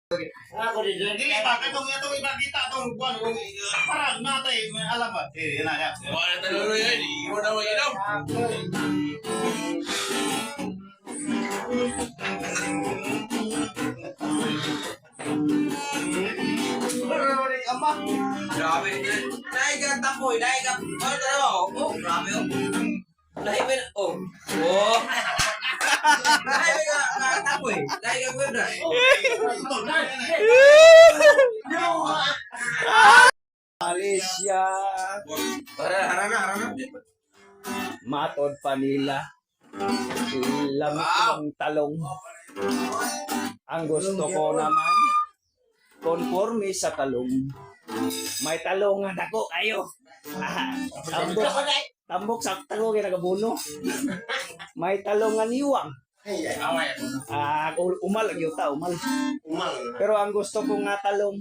Ako din dyan. Hindi ba? Itong ipakita itong buwan. Parang natay, may alam ba? Yan na yan. Wala talaga yan. Iwan na mag-inom. Grabe. Naik ka tapoy. Naik ka. Ano talaga? Oh, grabe. Naik ka. Oh. Oh. Naik ka tapoy. Naik ka kwebra. Malaysia. Harana. Matod pa nila. Lamig ng talong. Ang gusto ko naman, konforme sa talong. May talongan ako kayo. Tambok sa talong yung nagabuno. May talongan iwang. Umal ang yuta, umal. Pero ang gusto ko nga talong.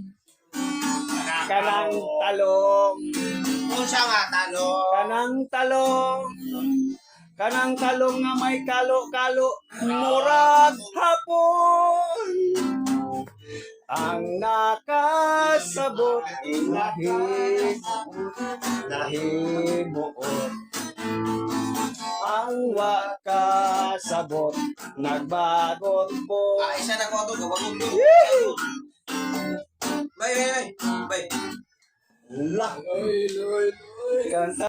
Kanang talong. Unsa nga talong? Kanang talong nga may kalo-kalo. Murag hapon. Ang nakasabot nahimuot. Ang wakasabot nagbagot po. Isa na ko ito. Gawagod to. Bay. Kanta